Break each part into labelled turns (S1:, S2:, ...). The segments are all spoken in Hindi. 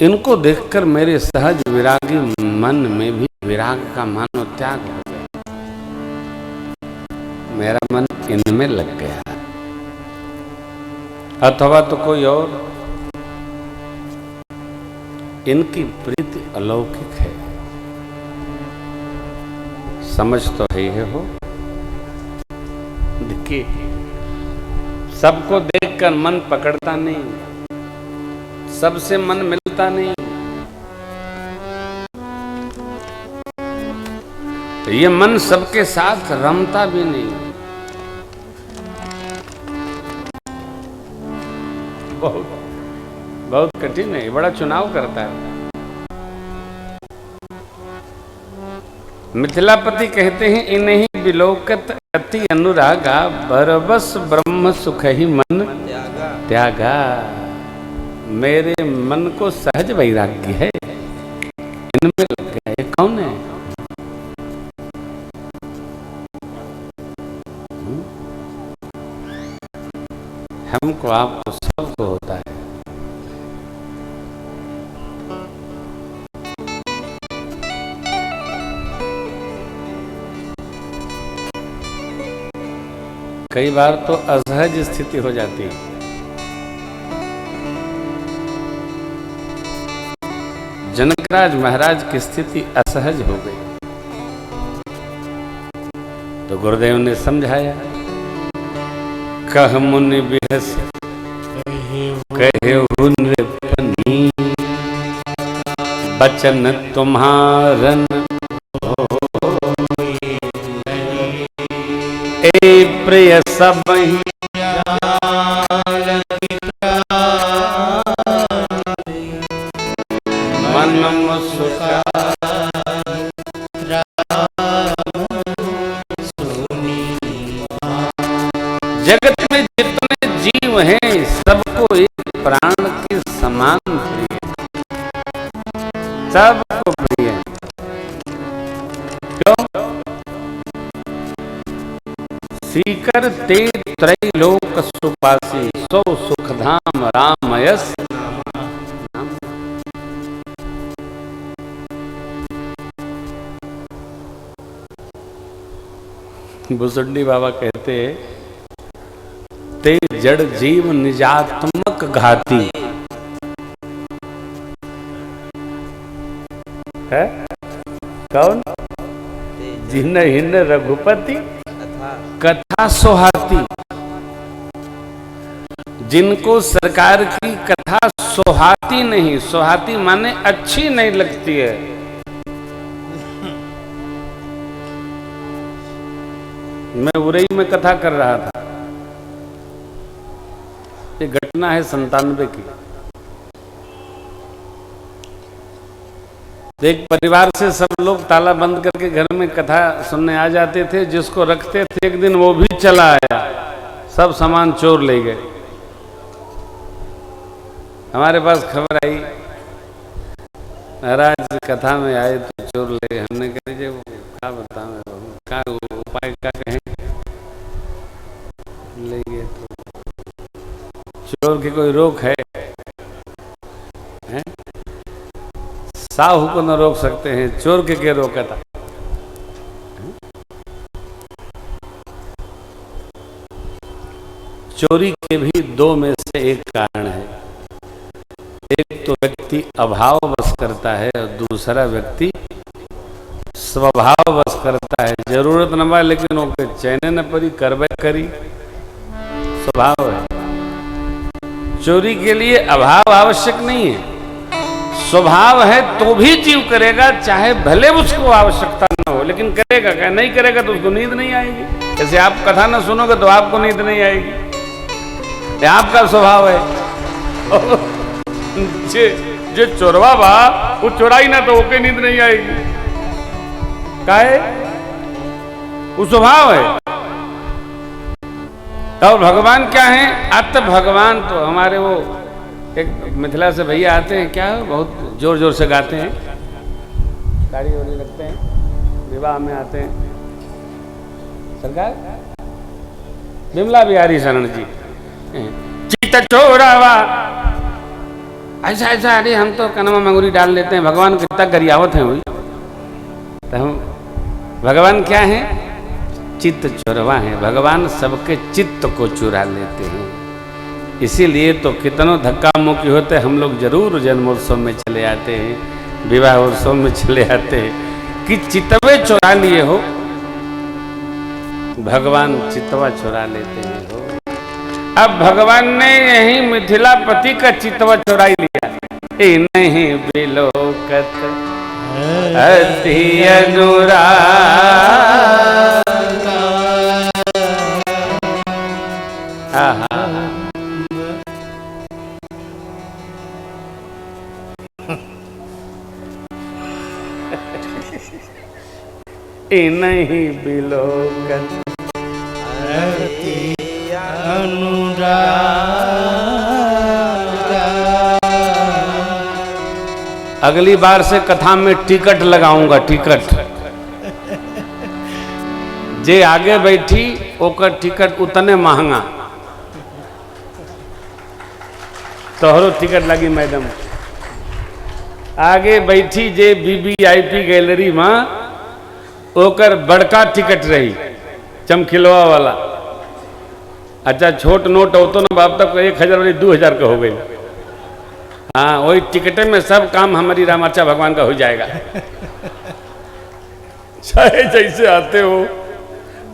S1: इनको देखकर मेरे सहज विरागी मन में भी विराग का मानो त्याग हो गया। मेरा मन इनमें लग गया। अथवा तो कोई और, इनकी प्रीति अलौकिक है। समझ तो है हो। देखिए, सबको देखकर मन पकड़ता नहीं, सबसे मन मिलता नहीं। ये मन सबके साथ रमता भी नहीं। बहुत बहुत कठिन है, बड़ा चुनाव करता है। मिथिलापति कहते हैं, इन्हीं विलोकत अति अनुरागा, बरबस ब्रह्म सुख ही मन त्यागा। मेरे मन को सहज वैराग्य है, इनमें लग गया। ये कौन है? हमको आपको सबको होता है। कई बार तो असहज स्थिति हो जाती है। जनकराज महाराज की स्थिति असहज हो गई, तो गुरुदेव ने समझाया। कह मुनि बिहस कहे नृपनी, बचन तुम्हारन प्रिय सब मन मुस्का। जगत में जितने जीव हैं सबको एक प्राण के समान प्रिय, सबको प्रिय। क्यों? सीकर ते त्रैलोक सुपासी, सो सुखधाम रामयस। भुसुंडी बाबा कहते, ते जड़ जीव निजात्मक घाती है। कौन? जिन हिन रघुपति कथा सोहाती। जिनको सरकार की कथा सोहाती नहीं, सोहाती माने अच्छी नहीं लगती है। मैं उरई में कथा कर रहा था, ये घटना है 97 की। एक परिवार से सब लोग ताला बंद करके घर में कथा सुनने आ जाते थे। जिसको रखते थे एक दिन वो भी चला आया, सब सामान चोर ले गए। हमारे पास खबर आई, महाराज कथा में आए तो चोर ले गए। हमने कह लीजिए वो क्या बताएं, क्या उपाय क्या कहें, ले गए तो चोर की कोई रोक है? साहू को न रोक सकते हैं, चोर के क्या रोका था? चोरी के भी दो में से एक कारण है। एक तो व्यक्ति अभाववश करता है और दूसरा व्यक्ति स्वभाववश करता है। जरूरत न बा लेकिन ओके चैने न परी करबे करी, स्वभाव है। चोरी के लिए अभाव आवश्यक नहीं है, स्वभाव है तो भी जीव करेगा, चाहे भले उसको आवश्यकता न हो, लेकिन करेगा। क्या नहीं करेगा तो उसको नींद नहीं आएगी। जैसे आप कथा न सुनोगे तो आपको नींद नहीं आएगी, ये आपका स्वभाव है। जो चोरवा बा वो चोराई ना तो ओके नींद नहीं आएगी, काहे? वो स्वभाव है। और भगवान क्या है? अत भगवान तो हमारे वो एक मिथिला से भैया आते हैं, क्या बहुत जोर जोर से गाते हैं, गाड़ी होने लगते हैं, विवाह में आते हैं। सरकार विमला बिहारी शरण जी, चित चोरावा ऐसा ऐसा, अरे हम तो कनमा मंगूरी डाल लेते हैं, भगवान कितना गरियावत है हुई। तो हम भगवान क्या है? चित्त चोरवा है। भगवान सबके चित्त को चुरा लेते हैं। इसीलिए तो कितनों धक्का मुक्की होते हम लोग जरूर जन्मोत्सव में चले आते हैं, विवाह उत्सव में चले आते हैं कि चितवे चुरा लिए हो। भगवान चितवा चुरा लेते हैं हो। अब भगवान ने यही मिथिलापति का चितवा चुरा ही लिया। ए नहीं बिलोकत अति अनुराग, नहीं बिलोकत अनुराग। अगली बार से कथा में टिकट लगाऊंगा, टिकट। जे आगे बैठी ओकर टिकट उतने महंगा। तोहरो टिकट लगी मैडम। आगे बैठी जे वीवीआईपी गैलरी में ओकर बड़का टिकट रही, चमकिलवा वाला। अच्छा छोट नोट हो तो ना बाप तक 1000 वाली 2000 का हो गई। हाँ वही टिकटे में सब काम हमारी रामाचा भगवान का हो जाएगा। चाहे जैसे आते हो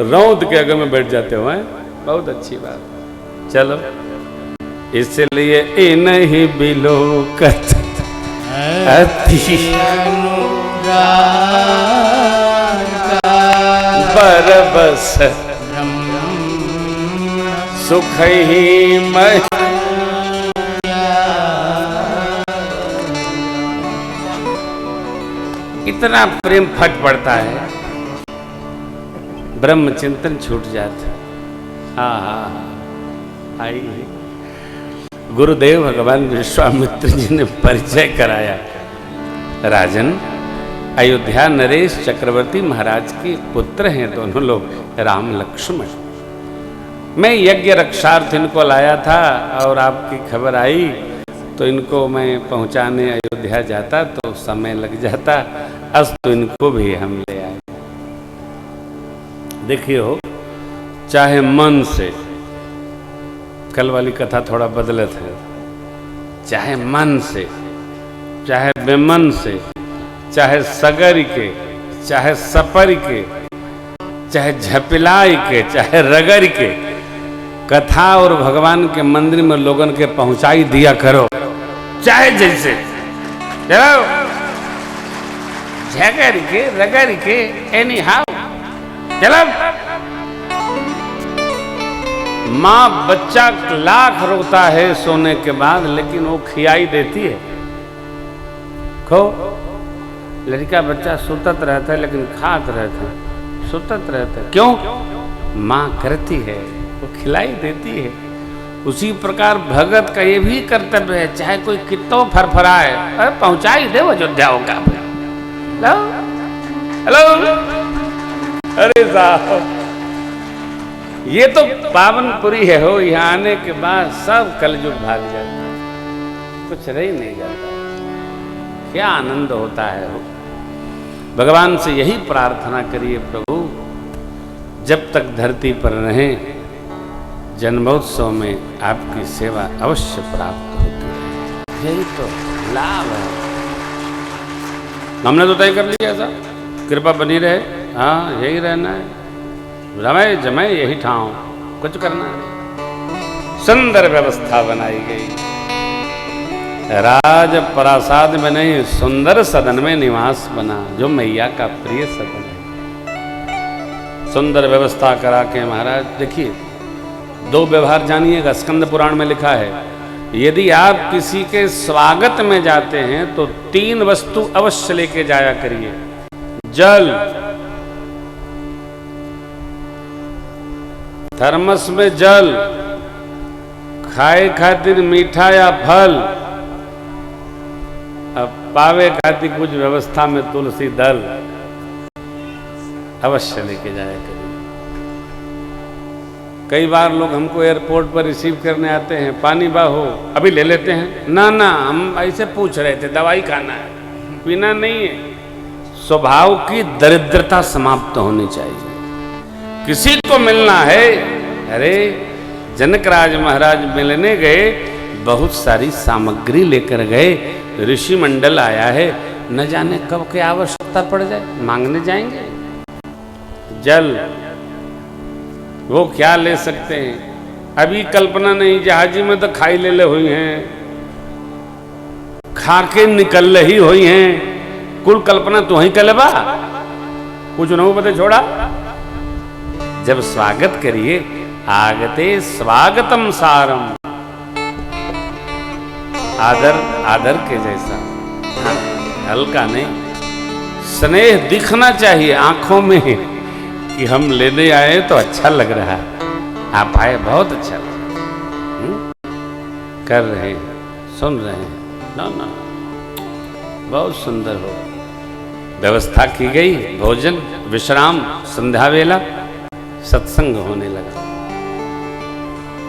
S1: रौद के अगर में बैठ जाते हो, बहुत अच्छी बात। चलो इसलिए ए नहीं बिलोकत अति बरबस सुख ही मैं। इतना प्रेम फट पड़ता है, ब्रह्म चिंतन छूट जाता। आई गुरुदेव भगवान विश्वामित्र जी ने परिचय कराया। राजन, अयोध्या नरेश चक्रवर्ती महाराज के पुत्र हैं दोनों लोग, राम लक्ष्मण। मैं यज्ञ रक्षार्थ इनको लाया था और आपकी खबर आई तो इनको मैं पहुंचाने अयोध्या जाता तो समय लग जाता। अब तो इनको भी हम ले आए। देखिए हो, चाहे मन से, कल वाली कथा थोड़ा बदलत है, चाहे मन से, चाहे बेमन से, चाहे सगर के, चाहे सपर के, चाहे झपिलाई के, चाहे रगर के, कथा और भगवान के मंदिर में लोगन के पहुंचाई दिया करो। चाहे जैसे चलो, झगर के, रगर के, एनी हाउ चलो। माँ बच्चा लाख रोता है सोने के बाद, लेकिन वो खियाई देती है। खो, लड़का बच्चा सुतत रहता है लेकिन खात रहता है, सुतत रहता है। क्यों? माँ करती है, वो खिलाई देती है। उसी प्रकार भगत का ये भी कर्तव्य है, चाहे कोई कितो फरफराए, पहुंचाई दे अयोध्या होगा। हेलो, अरे साहब ये तो पावनपुरी है हो। यहाँ आने के बाद सब कलयुग भाग जाता है, कुछ रह नहीं जाता। क्या आनंद होता है हो। भगवान से यही प्रार्थना करिए, प्रभु जब तक धरती पर रहें जन्मोत्सव में आपकी सेवा अवश्य प्राप्त होती है। यही तो लाभ है। हमने तो तय कर लिया था, कृपा बनी रहे। हाँ यही रहना है, रमे जमे यही ठाव, कुछ करना है। सुंदर व्यवस्था बनाई गई, राज प्रासाद में नहीं सुंदर सदन में निवास बना, जो मैया का प्रिय सदन है। सुंदर व्यवस्था करा के महाराज, देखिए 2 व्यवहार जानिएगा। स्कंद पुराण में लिखा है, यदि आप किसी के स्वागत में जाते हैं तो 3 वस्तु अवश्य लेके जाया करिए। जल, थर्मस में जल, खाए खातिर मीठा या फल, अब पावे खातिर कुछ व्यवस्था में तुलसी दल अवश्य लेके जाया करिए। कई बार लोग हमको एयरपोर्ट पर रिसीव करने आते हैं, पानी बाहो अभी ले लेते हैं, ना ना हम ऐसे पूछ रहे थे, दवाई खाना है, पीना नहीं है। स्वभाव की दरिद्रता समाप्त होनी चाहिए। किसी को मिलना है, अरे जनकराज महाराज मिलने गए, बहुत सारी सामग्री लेकर गए, ऋषि मंडल आया है, न जाने कब की आवश्यकता पड़ जाए, मांगने जाएंगे जल, वो क्या ले सकते हैं? अभी कल्पना नहीं, जहाजी में तो खाई ले हुई हैं, खा के निकल रही हुई हैं, कुल कल्पना तो वहीं कर बा, कुछ न पता छोड़ा। जब स्वागत करिए, आगते स्वागतम सारम, आदर आदर के जैसा, हल्का नहीं, स्नेह दिखना चाहिए आंखों में कि हम लेने आए तो अच्छा लग रहा है, आप आए बहुत अच्छा लग रहा, कर रहे हैं, सुन रहे हैं, ना ना बहुत सुंदर हो। व्यवस्था की गई, भोजन विश्राम, संध्या वेला, सत्संग होने लगा।